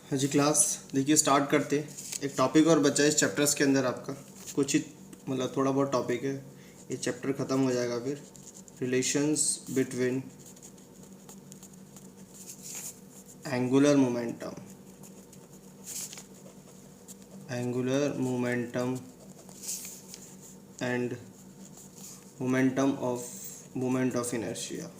हाँ जी क्लास, देखिए स्टार्ट करते हैं। एक टॉपिक और बचा है इस चैप्टर्स के अंदर आपका, कुछ ही मतलब थोड़ा बहुत टॉपिक है, ये चैप्टर ख़त्म हो जाएगा। फिर relations between angular momentum and moment of inertia.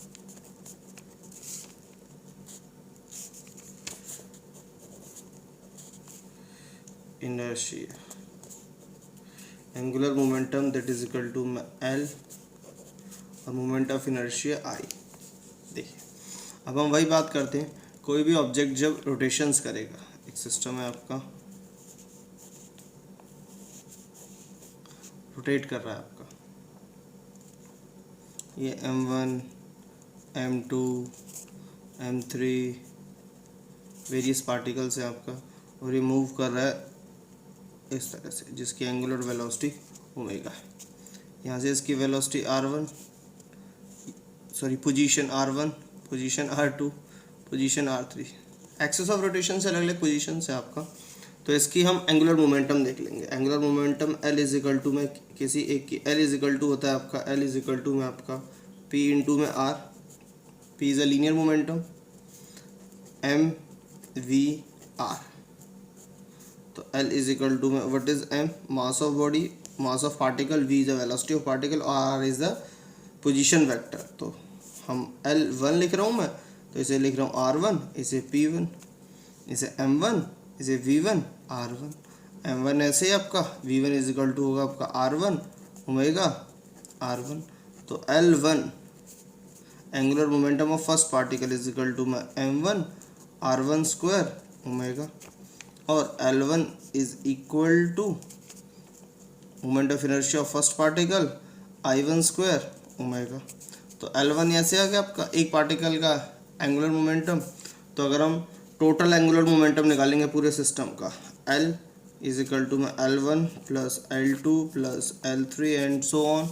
Angular momentum that is equal to L और मोमेंट ऑफ इनर्शिया I। देखिए अब हम वही बात करते हैं, कोई भी ऑब्जेक्ट जब रोटेशंस करेगा, एक सिस्टम है आपका, रोटेट कर रहा है आपका, ये M1 M2 M3 various particles है आपका, और ये मूव कर रहा है इस तरह से, जिसकी एंगुलर वेलोसिटी ओमेगा है। यहाँ से इसकी velocity position R1, position R2, position R3, axis of rotation से अलग अलग पोजीशन है आपका। तो इसकी हम एंगुलर मोमेंटम देख लेंगे। Angular momentum L is equal to में किसी एक की L इज इक्वल टू होता है आपका, L इज इक्वल टू में आपका P इंटू में R। P is a linear momentum, M V R। तो L इज इक्वल टू में what is M, mass of body, mass of particle, V is the velocity of particle और R is the position vector. तो हम L1 लिख रहा हूँ मैं, तो इसे लिख रहा हूँ R1, इसे P1, इसे M1, इसे V1 R1। M1 ऐसे ही आपका, V1 इज इक्वल टू होगा आपका R1 ओमेगा R1। तो L1 angular momentum of first particle is equal to में M1 R1 स्क्वायर ओमेगा, और L1 is equal to moment of inertia of first particle I1 square omega. तो L1 ऐसे आ गया आपका एक पार्टिकल का angular momentum. तो अगर हम टोटल एंगुलर मोमेंटम निकालेंगे पूरे सिस्टम का, L इज इक्वल टू में L1 plus L2 plus L3 and so on,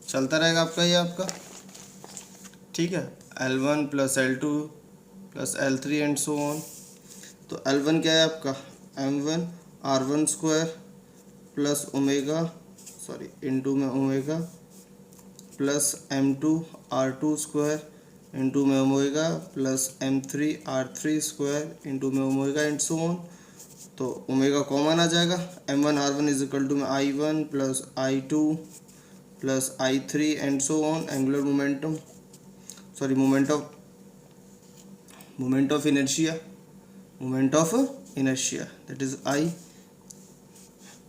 चलता रहेगा आपका ये आपका, ठीक है। L1 plus L2 plus L3 and so on. तो L1 क्या है आपका, M1 R1 square plus omega into में omega plus M2 R2 square into में omega plus M3 R3 square into में ओमेगा एंड सो ऑन। तो omega common आ जाएगा, M1 R1 is equal to में I1 plus I2 plus I3 and so on. Angular momentum moment of inertia that is I।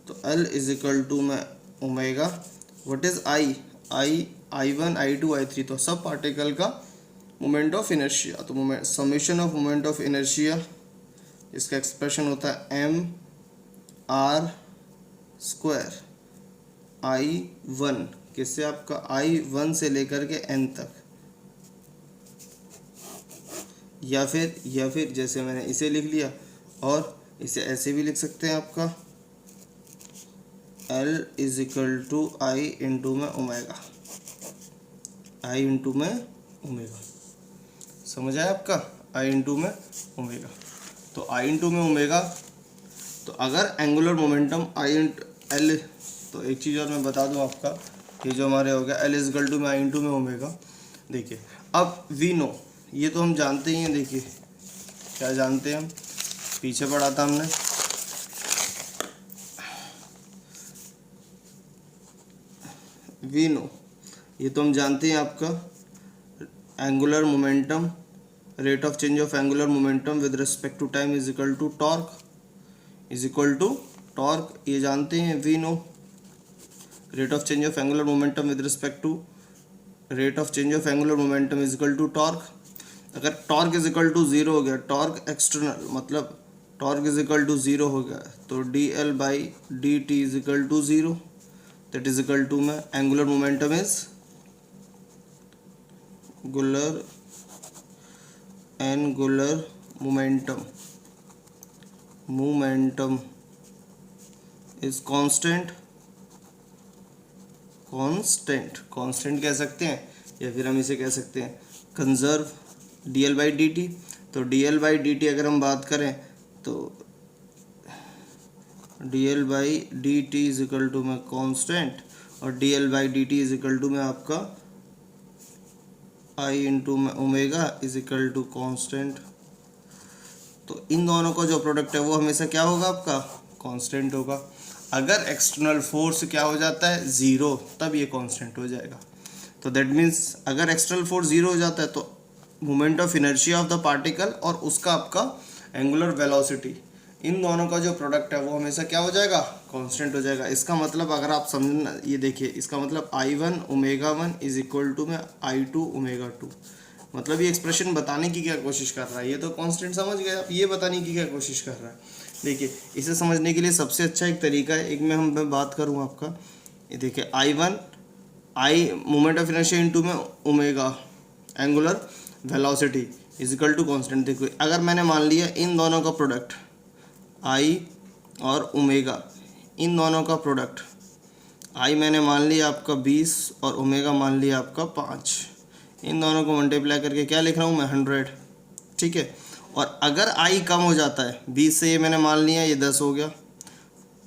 तो L is equal to में omega, what is I1 I2 I3, तो सब particle का moment of inertia. तो summation of moment of inertia, इसका expression होता है M R square I1, किससे आपका I1 से लेकर के N तक, या फिर जैसे मैंने इसे लिख लिया, और इसे ऐसे भी लिख सकते हैं आपका L is equal to I into में ओमेगा, I इंटू में ओमेगा, समझ आया आपका, I इंटू में ओमेगा। तो I इंटू में ओमेगा, तो अगर एंगुलर मोमेंटम L, तो एक चीज़ और मैं बता दूं आपका, ये जो हमारे हो गया L इज इक्वल टू में I इंटू में ओमेगा। देखिए अब वी नो, ये तो हम जानते ही हैं। देखिए क्या जानते हैं हम, पीछे पढ़ा था हमने, वी नो, ये तो हम जानते हैं आपका angular momentum, rate of change of angular momentum with respect to time is equal to torque, ये जानते हैं we know. Rate of change of angular momentum with respect to rate of change of angular momentum is equal to torque. अगर torque is equal to zero हो गया, torque external मतलब torque is equal to zero हो गया, तो DL by DT is equal to zero, that is equal to में angular momentum is constant कह सकते हैं, या फिर हम इसे कह सकते हैं कंजर्व DL बाई DT। तो DL बाई DT अगर हम बात करें तो dl by D T is equal to में कॉन्स्टेंट और dl by D T is equal to में आपका I इंटू में omega is equal to constant. तो इन दोनों का जो प्रोडक्ट है वो हमेशा क्या होगा, आपका कांस्टेंट होगा। अगर एक्सटर्नल फोर्स क्या हो जाता है, ज़ीरो, तब ये कांस्टेंट हो जाएगा। तो दैट मीन्स अगर एक्सटर्नल फोर्स ज़ीरो हो जाता है तो moment of inertia of the particle और उसका आपका एंगुलर वेलोसिटी, इन दोनों का जो प्रोडक्ट है वो हमेशा क्या हो जाएगा, कांस्टेंट हो जाएगा। इसका मतलब अगर आप समझना, ये देखिए, इसका मतलब I1 omega 1 is equal to में I2 ओमेगा 2। मतलब ये एक्सप्रेशन बताने की क्या कोशिश कर रहा है, ये तो कांस्टेंट समझ गए आप, ये बताने की क्या कोशिश कर रहा है। देखिए, इसे समझने के लिए सबसे अच्छा एक तरीका है, एक मैं बात करूँ आपका, ये देखिए I1 moment of inertia into में omega angular velocity is equal to constant. देखो, अगर मैंने मान लिया इन दोनों का प्रोडक्ट I और ओमेगा, इन दोनों का प्रोडक्ट I मैंने मान लिया आपका 20 और ओमेगा मान लिया आपका 5, इन दोनों को मल्टीप्लाई करके क्या लिख रहा हूँ मैं, 100, ठीक है। और अगर I कम हो जाता है 20 से, ये मैंने मान लिया ये 10 हो गया,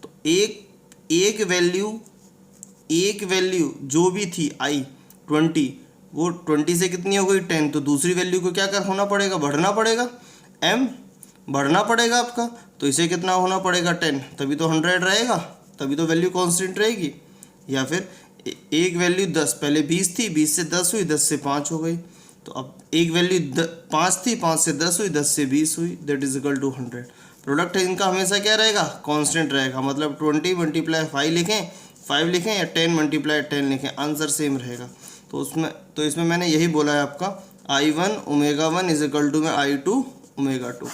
तो एक वैल्यू जो भी थी I 20, वो 20 से कितनी हो गई, 10, तो दूसरी वैल्यू को क्या होना पड़ेगा, बढ़ना पड़ेगा, m बढ़ना पड़ेगा आपका, तो इसे कितना होना पड़ेगा, 10, तभी तो 100 रहेगा, तभी तो वैल्यू कांस्टेंट रहेगी। या फिर एक वैल्यू 10, पहले 20 थी, 20 से 10 हुई, 10 से 5 हो गई, तो अब एक वैल्यू 5 थी, 5 से 10 हुई, 10 से 20 हुई, दैट इज इक्वल टू 100। प्रोडक्ट इनका हमेशा क्या रहेगा, कांस्टेंट रहेगा। मतलब 20 मल्टीप्लाई 5 लिखें, 5 लिखें, या 10 मल्टीप्लाई 10 लिखें, आंसर सेम रहेगा। तो इसमें मैंने यही बोला है आपका I1 omega 1 is equal to में I2 ओमेगा 2।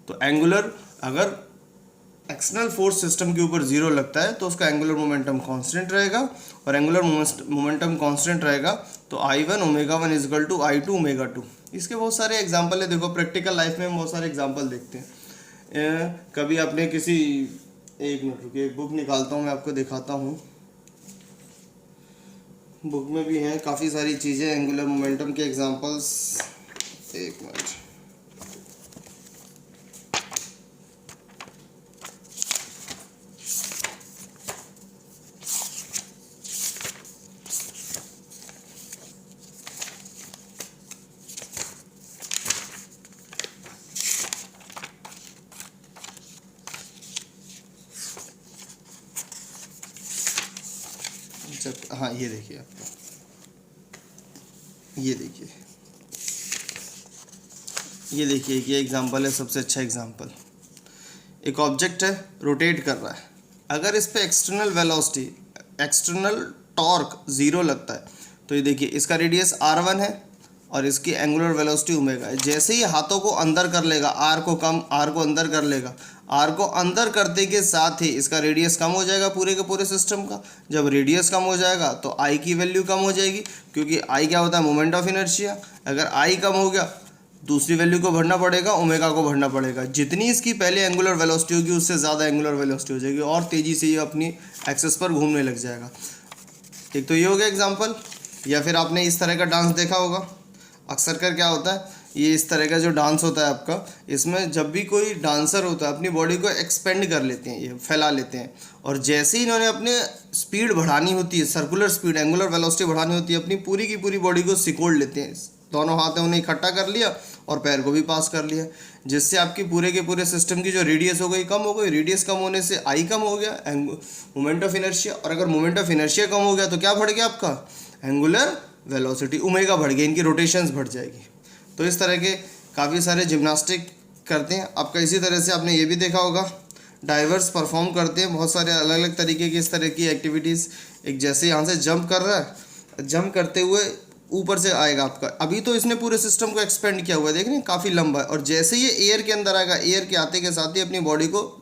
तो एंगुलर, अगर एक्सटर्नल फोर्स सिस्टम के ऊपर जीरो लगता है तो उसका एंगुलर मोमेंटम कांस्टेंट रहेगा, और एंगुलर मोमेंटम कांस्टेंट रहेगा तो I1 omega 1 is equal to I2 omega 2। इसके बहुत सारे एग्जांपल है, देखो प्रैक्टिकल लाइफ में हम बहुत सारे एग्जांपल देखते हैं। कभी आपने किसी, एक मिनट रुकिए, एक बुक निकालता हूँ, मैं आपको दिखाता हूँ। बुक में भी हैं काफ़ी सारी चीज़ें एंगुलर मोमेंटम के एग्जांपल्स। एक मिनट, हाँ ये देखिए आपका, ये देखिए ये एग्जांपल है, सबसे अच्छा एग्जांपल। एक ऑब्जेक्ट है, रोटेट कर रहा है, अगर इस पे external velocity, external torque zero लगता है, तो ये देखिए इसका रेडियस R1 है और इसकी एंगुलर वेलोसिटी ओमेगा है। जैसे ही हाथों को अंदर कर लेगा, R को अंदर कर लेगा, R को अंदर करते के साथ ही इसका रेडियस कम हो जाएगा पूरे के पूरे सिस्टम का। जब रेडियस कम हो जाएगा तो I की वैल्यू कम हो जाएगी, क्योंकि I क्या होता है, मोमेंट ऑफ इनर्शिया। अगर I कम हो गया, दूसरी वैल्यू को भरना पड़ेगा, ओमेगा को भरना पड़ेगा। जितनी इसकी पहले एंगुलर वेलोसिटी होगी उससे ज़्यादा एंगुलर वेलोसिटी हो जाएगी और तेज़ी से ये अपनी एक्सेस पर घूमने लग जाएगा। एक तो ये हो गया एग्जांपल। या फिर आपने इस तरह का डांस देखा होगा, अक्सर कर क्या होता है, ये इस तरह का जो डांस होता है आपका, इसमें जब भी कोई डांसर होता है अपनी बॉडी को एक्सपेंड कर लेते हैं, ये फैला लेते हैं, और जैसे ही इन्होंने अपने स्पीड बढ़ानी होती है, सर्कुलर स्पीड, एंगुलर वेलोसिटी बढ़ानी होती है, अपनी पूरी की पूरी बॉडी को सिकोड़ लेते हैं। दोनों हाथों उन्हें इकट्ठा कर लिया और पैर को भी पास कर लिया, जिससे आपकी पूरे के पूरे सिस्टम की जो रेडियस हो गई, कम हो गई। रेडियस कम होने से I कम हो गया, मोमेंट ऑफ इनर्शिया, और अगर मोमेंट ऑफ इनर्शिया कम हो गया तो क्या बढ़ गया आपका, एंगुलर वेलोसिटी, ओमेगा बढ़ गई, इनकी रोटेशंस बढ़ जाएगी। तो इस तरह के काफ़ी सारे जिम्नास्टिक करते हैं आपका। इसी तरह से आपने ये भी देखा होगा, डाइवर्स परफॉर्म करते हैं बहुत सारे अलग अलग तरीके की इस तरह की एक्टिविटीज़। एक जैसे यहाँ से जंप कर रहा है, जंप करते हुए ऊपर से आएगा आपका, अभी तो इसने पूरे सिस्टम को एक्सपेंड किया हुआ है, देख रहे हैं काफ़ी लंबा है, और जैसे ये एयर के अंदर आएगा, एयर के आते के साथ ही अपनी बॉडी को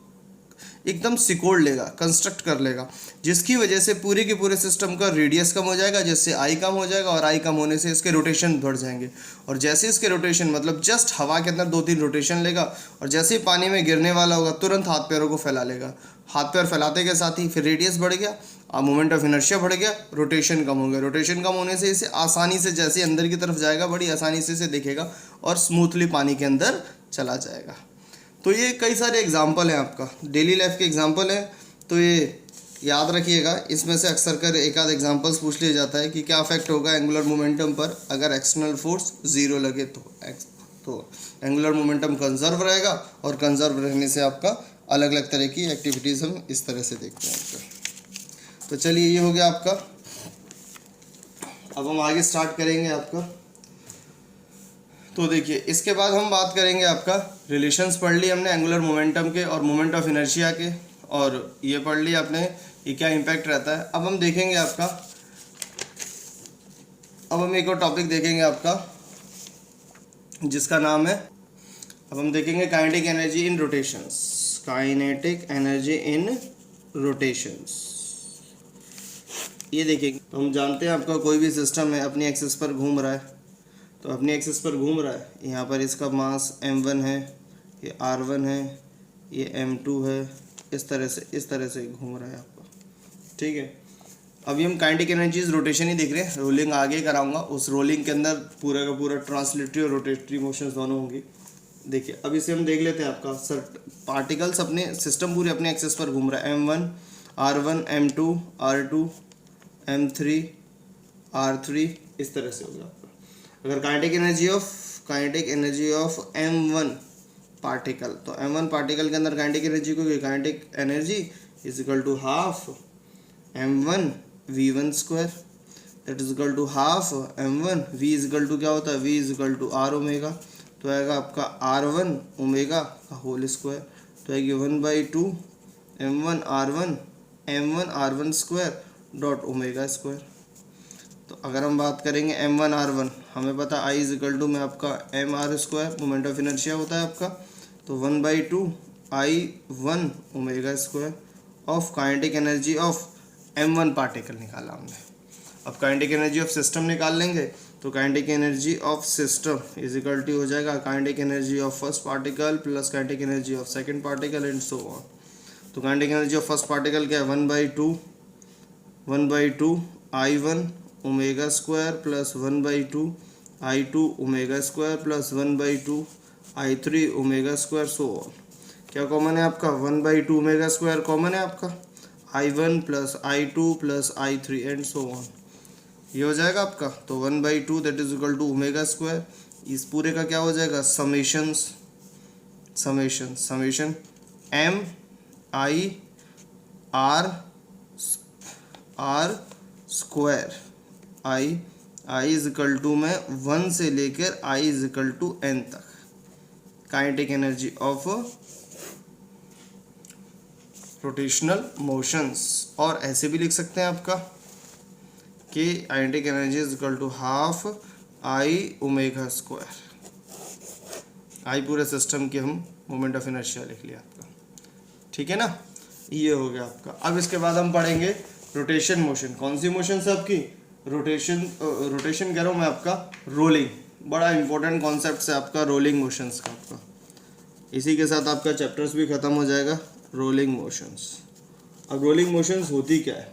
एकदम सिकोड़ लेगा, कंस्ट्रक्ट कर लेगा, जिसकी वजह से पूरे के पूरे सिस्टम का रेडियस कम हो जाएगा, जिससे I कम हो जाएगा, और I कम होने से इसके रोटेशन बढ़ जाएंगे। और जैसे इसके रोटेशन, मतलब जस्ट हवा के अंदर 2-3 रोटेशन लेगा, और जैसे ही पानी में गिरने वाला होगा तुरंत हाथ पैरों को फैला लेगा। हाथ पैर फैलाते के साथ ही फिर रेडियस बढ़ गया, मोमेंट ऑफ इनर्शिया बढ़ गया, रोटेशन कम हो गया। रोटेशन कम होने से इसे आसानी से, जैसे अंदर की तरफ जाएगा, बड़ी आसानी से इसे दिखेगा और स्मूथली पानी के अंदर चला जाएगा। तो ये कई सारे एग्जाम्पल हैं, आपका डेली लाइफ के एग्जाम्पल हैं, तो ये याद रखिएगा। इसमें से अक्सर कर एक आध एग्जाम्पल्स पूछ लिया जाता है कि क्या इफेक्ट होगा एंगुलर मोमेंटम पर अगर एक्सटर्नल फोर्स ज़ीरो लगे तो एंगुलर मोमेंटम कंजर्व रहेगा, और कंजर्व रहने से आपका अलग अलग तरह की एक्टिविटीज़ हम इस तरह से देखते हैं आपका। तो चलिए ये हो गया आपका। अब हम आगे स्टार्ट करेंगे आपका। तो देखिए इसके बाद हम बात करेंगे आपका, रिलेशंस पढ़ ली हमने एंगुलर मोमेंटम के और मोमेंट ऑफ इनर्शिया के, और ये पढ़ लिया आपने ये क्या इम्पैक्ट रहता है। अब हम देखेंगे आपका, अब हम एक और टॉपिक देखेंगे आपका जिसका नाम है, अब हम देखेंगे kinetic energy in rotations. Kinetic energy in rotations ये देखेंगे। तो हम जानते हैं आपका कोई भी सिस्टम है अपनी एक्सिस पर घूम रहा है, तो अपनी एक्सिस पर घूम रहा है, यहाँ पर इसका मास m1 है, ये r1 है, ये m2 है, इस तरह से घूम रहा है आपका, ठीक है। अभी हम काइनेटिक एनर्जीज रोटेशन ही देख रहे हैं, रोलिंग आगे कराऊंगा, उस रोलिंग के अंदर पूरा का पूरा ट्रांसलेटरी और रोटेटरी मोशंस दोनों होंगी। देखिए अब इसे हम देख लेते हैं आपका, सर पार्टिकल्स अपने सिस्टम पूरे अपने एक्सिस पर घूम रहा है, m1 r1 m2 r2 m3 r3 इस तरह से होगा आपका। अगर kinetic energy of m1 particle, तो m1 पार्टिकल के अंदर काइनेटिक एनर्जी को, kinetic energy is equal to half m1 v1 square, that is equal to half m1 v is equal to क्या होता है, v is equal to r omega, तो आएगा आपका r1 ओमेगा का होल स्क्वायर, तो आएगी 1/2 m1 r1 square dot omega square. तो अगर हम बात करेंगे m1 r1, हमें पता I इज इक्वल टू में आपका M R square moment of inertia होता है आपका, तो 1/2 I1 omega square of kinetic energy of m1 particle निकाला हमने। अब काइनेटिक एनर्जी ऑफ सिस्टम निकाल लेंगे, तो kinetic energy of system is equal to हो जाएगा kinetic energy of first particle plus kinetic energy of second particle and so on. तो kinetic energy of first particle क्या है, 1/2 I1 omega square plus 1/2 I2 omega square plus 1/2 I3 omega square so on. क्या common है आपका, 1/2 omega square common है आपका, I1 plus I2 plus I3 and so on, ये हो जाएगा आपका। तो 1/2 that is equal to omega square, इस पूरे का क्या हो जाएगा, समेशन m I r स्क्वायर I इज इक्वल टू में 1 से लेकर I is equal to n तक kinetic energy of rotational motions. और ऐसे भी लिख सकते हैं आपका कि kinetic energy is equal to half I omega square. I पूरे सिस्टम की हम मोमेंट ऑफ इनर्शिया लिख लिया आपका, ठीक है ना, ये हो गया आपका। अब इसके बाद हम पढ़ेंगे रोटेशन मोशन। कौन सी मोशन है आपकी, रोटेशन कह रहा हूँ मैं आपका, रोलिंग। बड़ा इंपॉर्टेंट कॉन्सेप्ट है आपका रोलिंग मोशंस का आपका। इसी के साथ आपका चैप्टर्स भी खत्म हो जाएगा, रोलिंग मोशंस। अब रोलिंग मोशंस होती क्या है,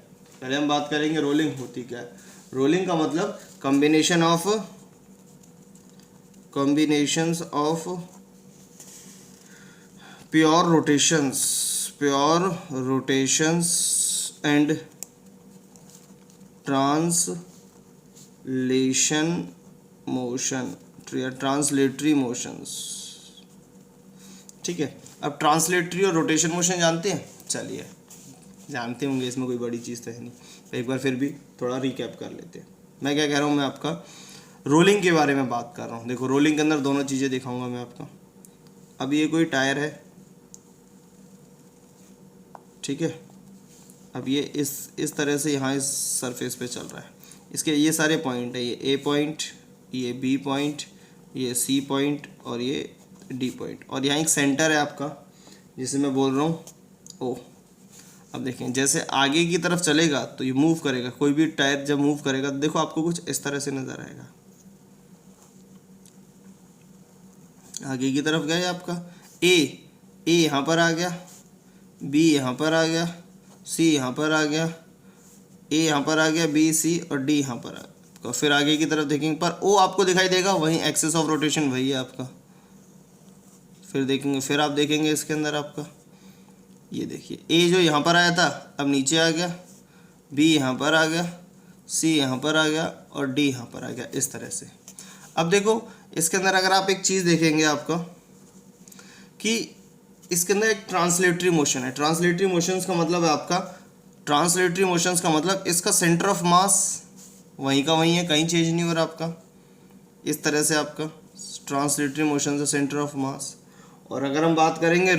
पहले हम बात करेंगे रोलिंग होती क्या है। रोलिंग का मतलब combinations of pure rotations and translatory motions, ठीक है। अब ट्रांसलेटरी और रोटेशन मोशन जानते हैं, चलिए जानते होंगे, इसमें कोई बड़ी चीज़ तो है नहीं, तो एक बार फिर भी थोड़ा रिकैप कर लेते हैं। मैं क्या कह रहा हूँ, मैं आपका रोलिंग के बारे में बात कर रहा हूँ। देखो रोलिंग के अंदर दोनों चीज़ें दिखाऊंगा मैं आपको। अब ये कोई टायर है, ठीक है। अब ये इस तरह से यहाँ इस सरफेस पे चल रहा है, इसके ये सारे पॉइंट है, ये ए पॉइंट, ये बी पॉइंट, ये सी पॉइंट और ये डी पॉइंट, और यहाँ एक सेंटर है आपका जिसे मैं बोल रहा हूँ ओ। अब देखें जैसे आगे की तरफ चलेगा तो ये मूव करेगा, कोई भी टायर जब मूव करेगा तो देखो आपको कुछ इस तरह से नज़र आएगा। आगे की तरफ गया आपका ए यहाँ पर आ गया, बी यहाँ पर आ गया, सी यहाँ पर आ गया, ए यहाँ पर आ गया, बी सी और डी यहाँ पर आ गया। फिर आगे की तरफ देखेंगे पर ओ आपको दिखाई देगा, वहीं एक्सिस ऑफ रोटेशन वही है आपका। फिर देखेंगे, फिर आप देखेंगे इसके अंदर आपका ये देखिए ए जो यहाँ पर आया था अब नीचे आ गया, बी यहाँ पर आ गया, सी यहाँ पर आ गया और डी यहाँ पर आ गया, इस तरह से। अब देखो इसके अंदर अगर आप एक चीज़ देखेंगे आपका कि इसके अंदर एक ट्रांसलेटरी मोशन है। ट्रांसलेटरी मोशंस का मतलब है आपका, ट्रांसलेटरी मोशंस का मतलब इसका सेंटर ऑफ मास वहीं का वहीं है, कहीं चेंज नहीं हो रहा आपका, इस तरह से आपका ट्रांसलेटरी मोशन है सेंटर ऑफ मास। और अगर हम बात करेंगे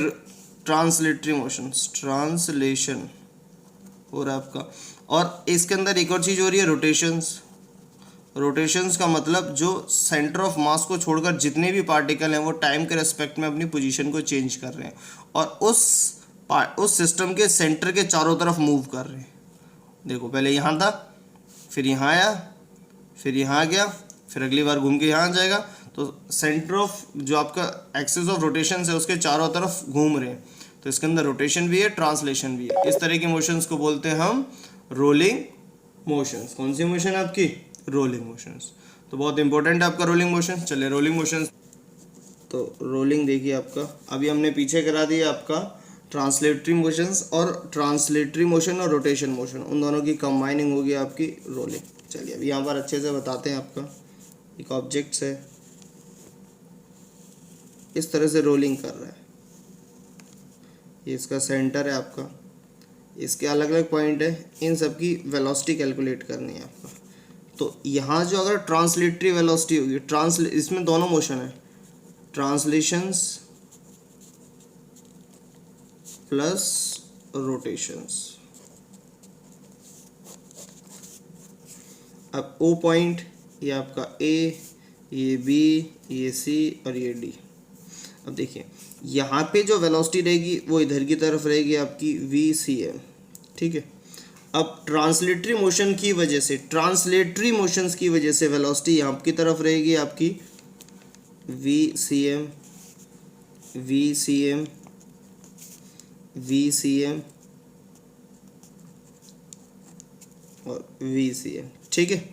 ट्रांसलेटरी मोशंस, ट्रांसलेशन हो रहा है आपका, और इसके अंदर एक और चीज़ हो रही है रोटेशंस। रोटेशंस का मतलब जो सेंटर ऑफ मास को छोड़कर जितने भी पार्टिकल हैं वो टाइम के रेस्पेक्ट में अपनी पोजीशन को चेंज कर रहे हैं और उस सिस्टम के सेंटर के चारों तरफ मूव कर रहे हैं। देखो पहले यहाँ था, फिर यहाँ आया, फिर यहाँ आ गया, फिर अगली बार घूम के यहाँ आ जाएगा। तो सेंटर ऑफ जो आपका एक्सिस ऑफ रोटेशन है उसके चारों तरफ घूम रहे हैं, तो इसके अंदर रोटेशन भी है, ट्रांसलेशन भी है। इस तरह के मोशंस को बोलते हैं हम रोलिंग मोशंस। कौन सी मोशन है आपकी? Rolling motions. तो बहुत इंपॉर्टेंट है आपका रोलिंग मोशन। चलिए रोलिंग मोशंस, तो रोलिंग देखिए आपका अभी हमने पीछे करा दिया आपका ट्रांसलेटरी मोशंस, और ट्रांसलेटरी मोशन और रोटेशन मोशन उन दोनों की कंबाइनिंग होगी आपकी रोलिंग। चलिए अभी यहाँ पर अच्छे से बताते हैं। आपका एक ऑब्जेक्ट्स है, इस तरह से रोलिंग कर रहा है, ये इसका सेंटर है आपका, इसके अलग अलग पॉइंट है, इन सब की वेलोसिटी कैलकुलेट करनी है आपका। तो यहाँ जो अगर ट्रांसलेटरी वेलोसिटी होगी, इसमें दोनों मोशन है, ट्रांसलेशंस प्लस रोटेशंस। अब ओ पॉइंट, ये आपका ए, ये बी, ये सी और ये डी। अब देखिए यहाँ पे जो वेलोसिटी रहेगी वो इधर की तरफ रहेगी आपकी वी सी एम, ठीक है। अब ट्रांसलेटरी मोशन की वजह से, ट्रांसलेटरी मोशंस की वजह से वेलोसिटी यहाँ की तरफ रहेगी आपकी वी सी एम, वी सी एम, वी सी एम और वी सी एम, ठीक है।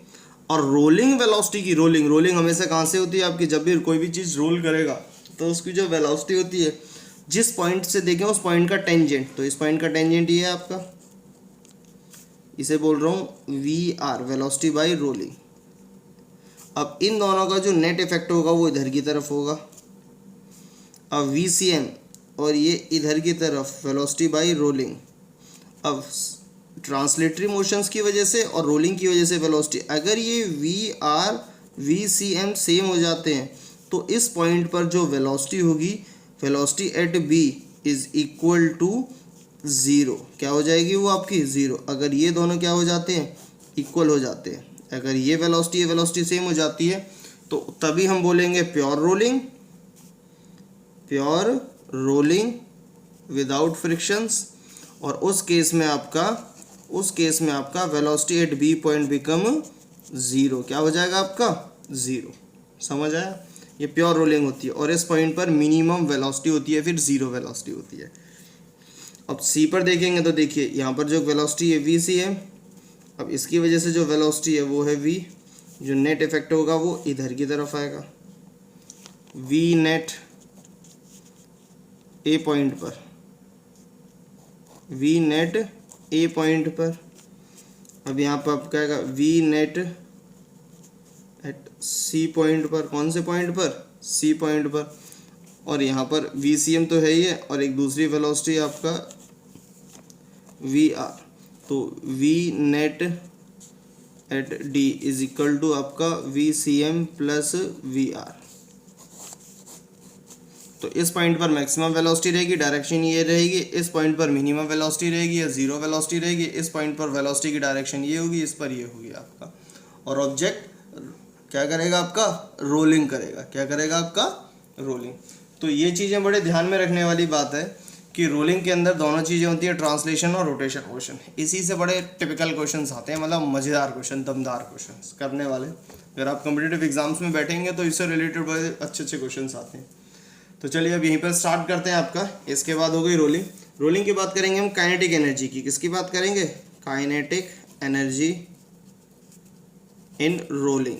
और रोलिंग वेलोसिटी की, रोलिंग हमेशा कहाँ से होती है आपकी? जब भी कोई भी चीज़ रोल करेगा तो उसकी जो वेलोसिटी होती है, जिस पॉइंट से देखें उस पॉइंट का टेंजेंट, तो इस पॉइंट का टेंजेंट ये है आपका, इसे बोल रहा हूँ V R, velocity by rolling. अब इन दोनों का जो नेट इफेक्ट होगा वो इधर की तरफ होगा। अब वी सी एम और ये इधर की तरफ, वेलोसिटी बाई रोलिंग। अब ट्रांसलेटरी मोशंस की वजह से और रोलिंग की वजह से वेलोसिटी, अगर ये वी आर वी सी एम सेम हो जाते हैं तो इस पॉइंट पर जो वेलोसिटी होगी, velocity at B is equal to zero. क्या हो जाएगी वो आपकी? ज़ीरो। अगर ये दोनों क्या हो जाते हैं? इक्वल हो जाते हैं। अगर ये वेलोसिटी सेम हो जाती है तो तभी हम बोलेंगे प्योर रोलिंग विदाउट फ्रिक्शंस। और उस केस में आपका velocity at B point become zero. क्या हो जाएगा आपका? ज़ीरो। समझ आया? ये प्योर रोलिंग होती है और इस पॉइंट पर मिनिमम वेलोसिटी होती है, फिर ज़ीरो वेलोसिटी होती है। अब सी पर देखेंगे तो देखिए यहाँ पर जो वेलोसिटी है वी सी है, अब इसकी वजह से जो वेलोसिटी है वो है वी, जो नेट इफेक्ट होगा वो इधर की तरफ आएगा, वी नेट ए पॉइंट पर, वी नेट ए पॉइंट पर। अब यहाँ पर आपका आएगा V net at C point पर। कौन से पॉइंट पर? सी पॉइंट पर। और यहाँ पर वी सी एम तो है ही है और एक दूसरी वेलोसिटी आपका वी आर, तो v net at d is equal to आपका v C M plus v r. तो इस पॉइंट पर मैक्सिमम वेलोसिटी रहेगी, डायरेक्शन ये रहेगी, इस पॉइंट पर मिनिमम वेलोसिटी रहेगी या ज़ीरो वेलोसिटी रहेगी, इस पॉइंट पर वेलोसिटी की डायरेक्शन ये होगी, इस पर ये होगी आपका। और ऑब्जेक्ट क्या करेगा आपका? रोलिंग करेगा। क्या करेगा आपका? रोलिंग। तो ये चीज़ें बड़े ध्यान में रखने वाली बात है कि रोलिंग के अंदर दोनों चीज़ें होती है, ट्रांसलेशन और रोटेशन मोशन। इसी से बड़े टिपिकल क्वेश्चंस आते हैं, मतलब मज़ेदार क्वेश्चन, दमदार क्वेश्चंस करने वाले। अगर आप कॉम्पिटिटिव एग्जाम्स में बैठेंगे तो इससे रिलेटेड बड़े अच्छे क्वेश्चंस आते हैं। तो चलिए अब यहीं पर स्टार्ट करते हैं आपका। इसके बाद हो गई रोलिंग। रोलिंग की बात करेंगे हम काइनेटिक एनर्जी की। किसकी बात करेंगे? Kinetic energy in rolling.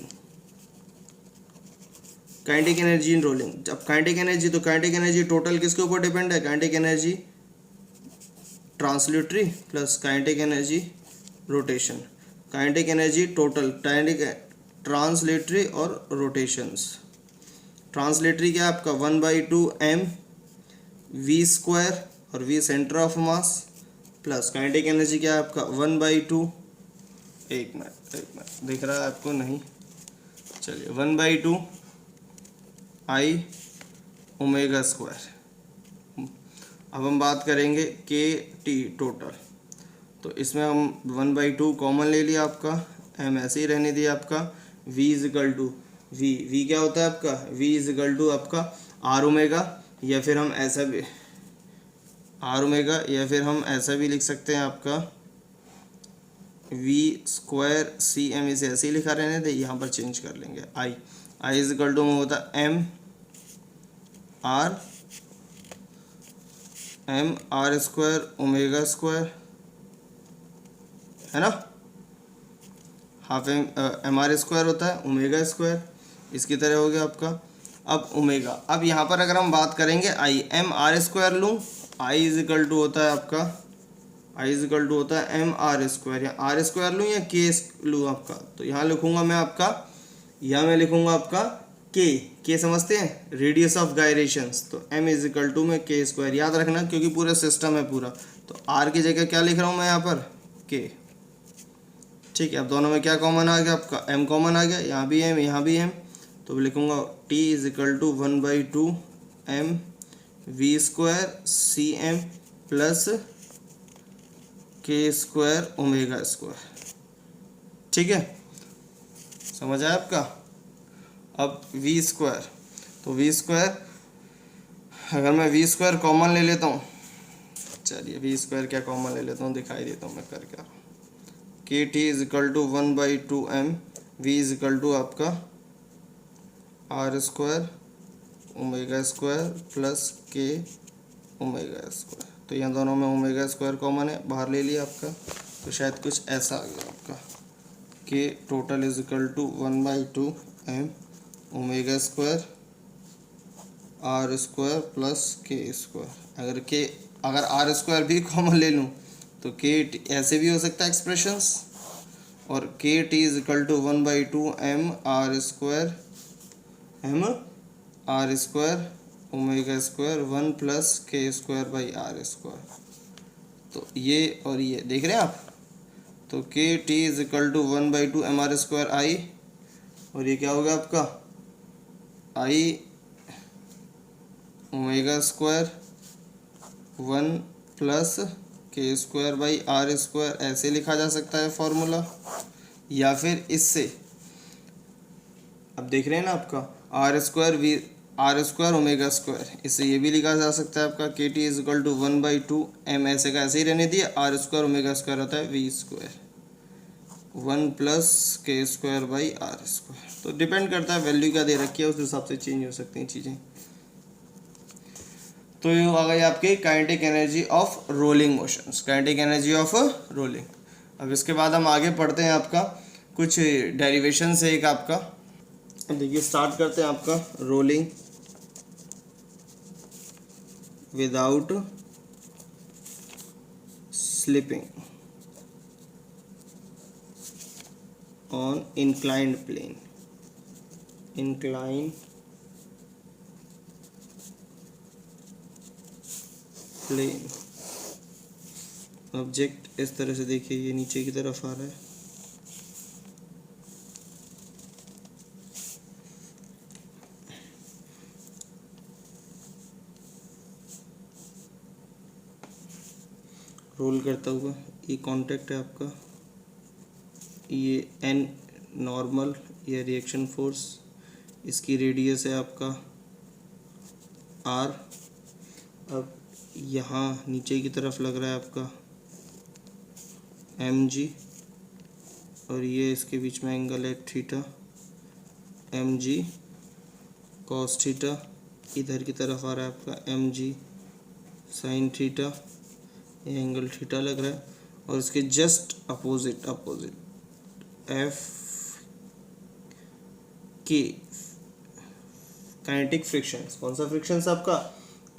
Kinetic energy in rolling. अब काइनेटिक एनर्जी, तो काइनेटिक एनर्जी टोटल किसके ऊपर डिपेंड है? Kinetic energy translatory plus kinetic energy rotation. Kinetic energy total, kinetic translatory और रोटेशंस। ट्रांसलेटरी क्या है आपका 1/2 m v स्क्वायर और v centre of mass, plus kinetic energy क्या है आपका 1/2, एक मिनट दिख रहा है आपको? नहीं, चलिए 1/2 I ओमेगा स्क्वायर। अब हम बात करेंगे के टी टोटल, तो इसमें हम 1/2 कॉमन ले लिया आपका, m ऐसे ही रहने दिया आपका, v इजिकल टू v क्या होता है आपका? v इजिकल टू आपका r ओमेगा, या फिर हम ऐसा भी r ओमेगा, या फिर हम ऐसा भी लिख सकते हैं आपका v स्क्वायर सी एम, इसे ऐसे ही लिखा रहने दे, यहाँ पर चेंज कर लेंगे i इजिकल टू में होता है m r square omega square, है ना? हाफ एम आर स्क्वायर होता है ओमेगा स्क्वायर, इसकी तरह हो गया आपका। अब ओमेगा, अब यहाँ पर अगर हम बात करेंगे आई एम आर स्क्वायर लूँ, आई इजिकल टू होता है आपका, आई इजिकल टू होता है एम आर स्क्वायर, या आर स्क्वायर लूँ या के लूँ आपका, तो यहाँ लिखूँगा मैं आपका, यहाँ मैं लिखूँगा आपका के समझते हैं रेडियस ऑफ गायरेशंस, तो m इजिकल टू में के स्क्वायर, याद रखना क्योंकि पूरा सिस्टम है पूरा, तो r की जगह क्या लिख रहा हूँ मैं यहाँ पर? k। ठीक है, अब दोनों में क्या कॉमन आ गया आपका? m कॉमन आ गया, यहाँ भी m यहाँ भी m, तो लिखूँगा t is equal to 1/2 m v square C M plus के स्क्वायर ओमेगा स्क्वायर। ठीक है, समझ आया आपका? अब v स्क्वायर, तो v स्क्वायर अगर मैं v स्क्वायर कॉमन ले लेता हूँ, चलिए v स्क्वायर क्या कॉमन ले लेता हूँ, दिखाई देता हूँ मैं कर क्या, K T is equal to 1/2 m v is equal to आपका r square omega square plus K omega square, तो यहाँ दोनों में ओमेगा स्क्वायर कॉमन है, बाहर ले लिया आपका, तो शायद कुछ ऐसा आ गया आपका, के टोटल इजिकल टू 1/2 m ओमेगा स्क्वायर आर स्क्वायर प्लस के स्क्वायर। अगर आर स्क्वायर भी कॉमन ले लूँ तो के ऐसे भी हो सकता है एक्सप्रेशंस, और K T is equal to 1/2 m are square omega square 1 plus के स्क्वायर बाई आर स्क्वायर। तो ये और ये देख रहे हैं आप, तो k T is equal to 1/2 m are square i, और ये क्या होगा आपका आई ओमेगा स्क्वायर 1 प्लस के स्क्वायर बाई आर स्क्वायर, ऐसे लिखा जा सकता है फॉर्मूला, या फिर इससे, अब देख रहे हैं ना आपका आर स्क्वायर ओमेगा स्क्वायर, इससे ये भी लिखा जा सकता है आपका K T is equal to 1/2 m, ऐसे का ऐसे ही रहने दिए, आर स्क्वायर ओमेगा स्क्वायर होता है वी स्क्वायर 1 प्लस के स्क्वायर बाई आर स्क्वायर। तो डिपेंड करता है वैल्यू क्या दे रखी है, उस हिसाब से चेंज हो सकती हैं चीज़ें। तो ये आ गई आपकी kinetic energy of rolling motions, kinetic energy of rolling. अब इसके बाद हम आगे पढ़ते हैं आपका कुछ डेरिवेशन से, एक आपका देखिए स्टार्ट करते हैं आपका rolling without slipping on inclined plane, inclined plane। Object इस तरह से देखिए, ये नीचे की तरफ आ रहा है, रोल करता हुआ, ये कांटेक्ट है आपका, ये एन नॉर्मल या रिएक्शन फोर्स, इसकी रेडियस है आपका आर। अब यहाँ नीचे की तरफ लग रहा है आपका एम जी, और ये इसके बीच में एंगल है theta, M G cos theta, इधर की तरफ आ रहा है आपका एम जी साइन थीटा, ये एंगल थीटा लग रहा है, और इसके जस्ट अपोजिट एफ के काइनेटिक फ्रिक्शंस। कौन सा फ्रिक्शंस आपका?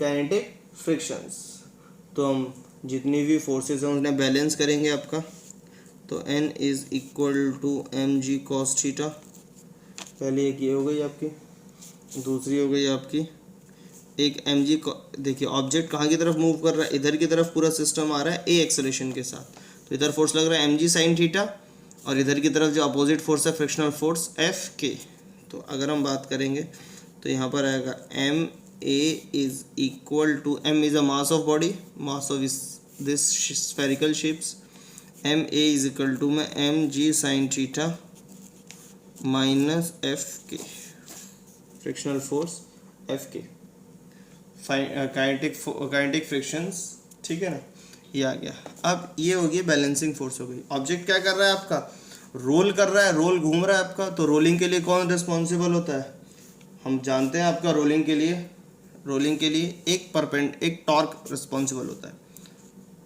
Kinetic frictions. तो हम जितनी भी फोर्सेस हैं उन्हें बैलेंस करेंगे आपका। तो n is equal to M G cos theta. पहले एक ये हो गई आपकी, दूसरी हो गई आपकी एक एम जी। देखिए ऑब्जेक्ट कहाँ की तरफ मूव कर रहा है? इधर की तरफ पूरा सिस्टम आ रहा है ए एक्सेलरेशन के साथ, तो इधर फोर्स लग रहा है एम जी साइन थीटा, और इधर की तरफ जो अपोजिट फोर्स है फ्रिक्शनल फोर्स एफ के। तो अगर हम बात करेंगे तो यहाँ पर आएगा M A is equal to, m is a mass of body, mass of this spherical shapes, m A is equal to में एम जी sine theta minus f k, frictional force f के, काइनेटिक फ्रिक्शंस। ठीक है ना, ये आ गया। अब ये हो गई बैलेंसिंग फोर्स हो गई। ऑब्जेक्ट क्या कर रहा है आपका? रोल कर रहा है, रोल घूम रहा है आपका। तो रोलिंग के लिए कौन रिस्पॉन्सिबल होता है? हम जानते हैं आपका रोलिंग के लिए एक टॉर्क रिस्पॉन्सिबल होता है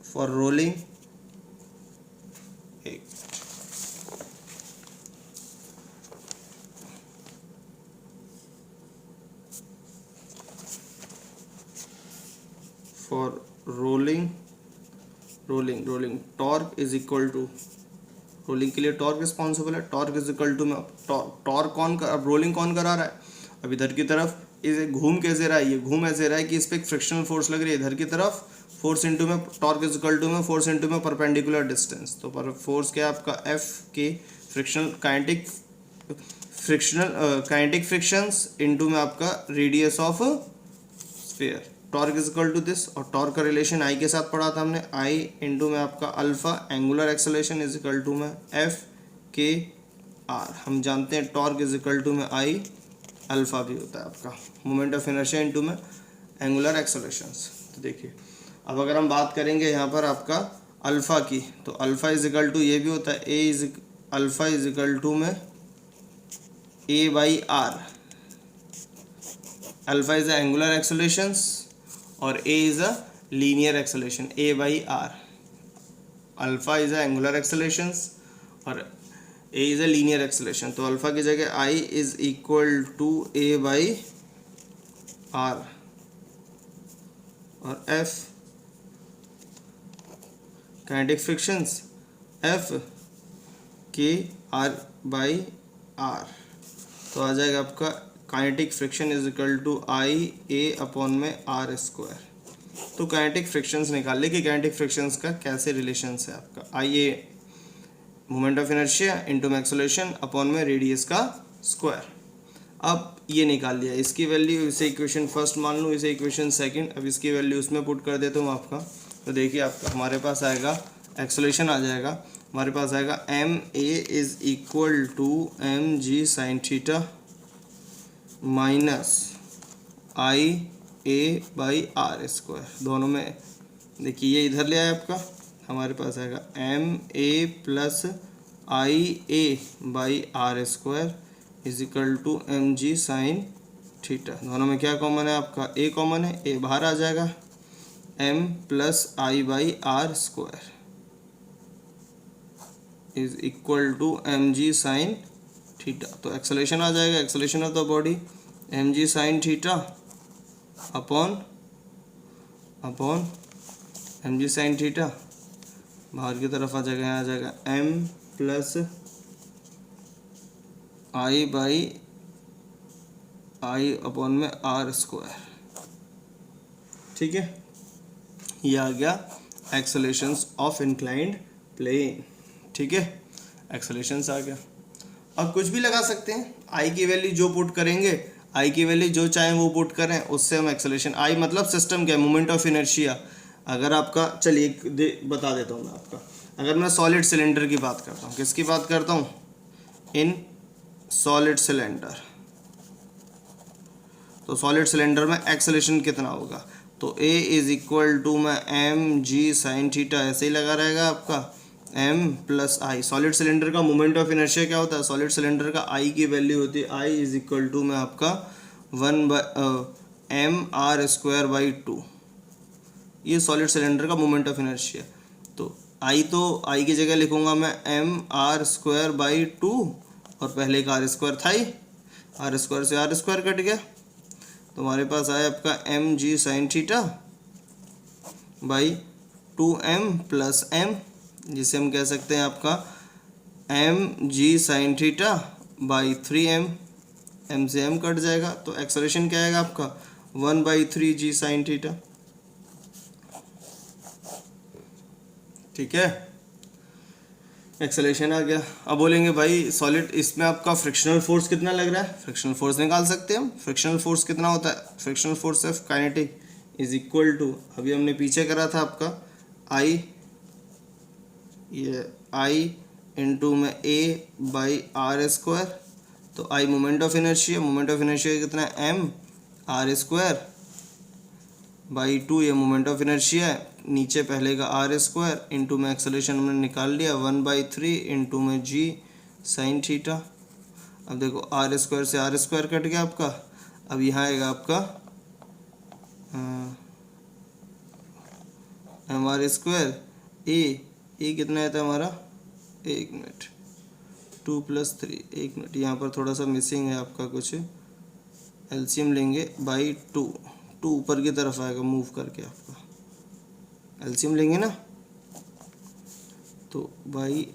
for rolling. For rolling torque is equal to, rolling के लिए टॉर्क रिस्पॉन्सिबल है। टॉर्क इज इक्वल टू में टॉर्क कौन कर, अब रोलिंग कौन करा रहा है? अब इधर की तरफ इसे घूम कैसे रहा है? ये घूम ऐसे रहा है कि इस पर एक फ्रिक्शनल फोर्स लग रही है इधर की तरफ, फोर्स इंटू में टॉर्क इज इक्वल टू में फोर्स इंटू में परपेंडिकुलर डिस्टेंस। तो पर फोर्स क्या है आपका? एफ के काइनेटिक फ्रिक्शंस इंटू में आपका radius of sphere. Torque is equal to this, और टॉर्क का रिलेशन आई के साथ पढ़ा था हमने, आई इंटू में आपका alpha angular acceleration is equal to में एफ के आर। हम जानते हैं टॉर्क इज इक्वल टू में आई अल्फा भी होता है आपका मोमेंट ऑफ इनर्शिया इंटू में एंगुलर एक्सेलरेशंस। तो देखिए अब अगर हम बात करेंगे यहाँ पर आपका अल्फा की, तो अल्फा इज इक्वल टू ये भी होता है अल्फा इज इक्वल टू में a by r. Alpha is angular accelerations और a is a linear acceleration, a by r. Alpha is angular accelerations और a is a linear acceleration। तो alpha की जगह i is equal to a by r, और f kinetic frictions f के r by r। तो आ जाएगा आपका kinetic friction is equal to i a upon में आर स्क्वायर। तो काइनेटिक फ्रिक्शंस निकाल ले कि काइनेटिक फ्रिक्शंस का कैसे रिलेशंस है आपका। I a moment of inertia into में एक्सेलरेशन अपॉन में रेडियस का स्क्वायर। अब ये निकाल लिया, इसकी वैल्यू इसे इक्वेशन फर्स्ट मान लूँ, इसे इक्वेशन सेकंड। अब इसकी वैल्यू उसमें पुट कर देता हूँ आपका। तो देखिए आपका हमारे पास आएगा एक्सेलरेशन आ जाएगा, हमारे पास आएगा M A is equal to M G sine theta minus I A by are square. दोनों में देखिए ये इधर ले आया आपका, हमारे पास आएगा M A plus I A by are square is equal to M G sine theta. दोनों में क्या कॉमन है आपका? ए कॉमन है, ए बाहर आ जाएगा, m plus I by are square is equal to M G sine theta. तो एक्सेलरेशन आ जाएगा, acceleration of the body m ji sine theta upon m ji sine theta, बाहर की तरफ आ जाएगा, यहाँ आ जाएगा m plus I by I upon में आर स्क्वायर। ठीक है, ये आ गया एक्सेलरेशंस ऑफ इंक्लाइंड प्लेन। ठीक है, एक्सेलरेशंस आ गया। अब कुछ भी लगा सकते हैं, आई की वैल्यू जो पुट करेंगे, आई की वैल्यू जो चाहें वो पुट करें, उससे हम एक्सेलरेशन, आई मतलब सिस्टम क्या है? Moment of inertia. अगर आपका, चलिए बता देता हूँ मैं आपका, अगर मैं सॉलिड सिलेंडर की बात करता हूँ, किसकी बात करता हूँ? In solid cylinder. तो सॉलिड सिलेंडर में एक्सेलरेशन कितना होगा? तो ए इज इक्वल टू में एम जी साइन थीटा, ऐसे ही लगा रहेगा आपका, एम प्लस आई। सॉलिड सिलेंडर का मोमेंट ऑफ इनर्शिया क्या होता है? सॉलिड सिलेंडर का आई की वैल्यू होती है, आई इज इक्वल टू में आपका 1/m/2। ये सॉलिड सिलेंडर का मोमेंट ऑफ इनर्शिया। तो आई की जगह लिखूंगा मैं mr²/2, और पहले का r² था ही, r² से r² कट गया, तो हमारे पास आया आपका M G sine theta by 2m plus m, जिसे हम कह सकते हैं आपका M G sine theta by 3m, m से m कट जाएगा तो एक्सेलरेशन क्या आएगा आपका 1/3 g साइन थीटा। ठीक है, एक्सेलरेशन आ गया। अब बोलेंगे भाई सॉलिड इसमें आपका फ्रिक्शनल फोर्स कितना लग रहा है, फ्रिक्शनल फोर्स निकाल सकते हैं हम। फ्रिक्शनल फोर्स कितना होता है, frictional force of kinetic is equal to, अभी हमने पीछे करा था आपका आई, ये आई इंटू में ए बाई आर स्क्वायर, तो I moment of inertia, moment of inertia कितना है एम आर स्क्वायर बाई 2, ये मोमेंट ऑफ इनर्शिया है, नीचे पहले का आर स्क्वायर इंटू में एक्सेलरेशन हमने निकाल लिया 1/3 इंटू में जी साइन थीटा। अब देखो आर स्क्वायर से आर स्क्वायर कट गया आपका, अब यहाँ आएगा आपका एम आर स्क्वायर ए कितना आता है हमारा, 1 मिनट 2 + 3, 1 मिनट यहाँ पर थोड़ा सा मिसिंग है आपका कुछ, एलसीएम लेंगे बाई 2 ऊपर की तरफ आएगा मूव करके, आपका एलसीएम लेंगे ना तो बाई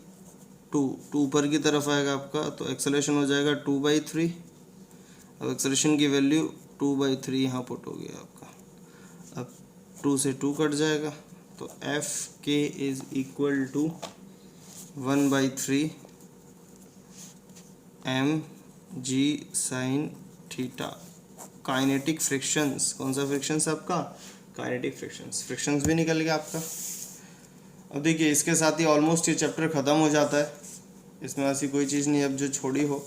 2 ऊपर की तरफ आएगा आपका, तो एक्सेलरेशन हो जाएगा 2/3। अब एक्सेलरेशन की वैल्यू 2/3 यहाँ पुट हो गया आपका, अब 2 से 2 कट जाएगा, तो f k is equal to 1/3 m ji sine theta. Kinetic frictions, कौन सा फ्रिक्शंस आपका, काइनेटिक फ्रिक्शंस, फ्रिक्शंस भी निकल गया आपका। अब देखिए इसके साथ ही ऑलमोस्ट ये चैप्टर ख़त्म हो जाता है, इसमें ऐसी कोई चीज़ नहीं अब जो छोड़ी हो।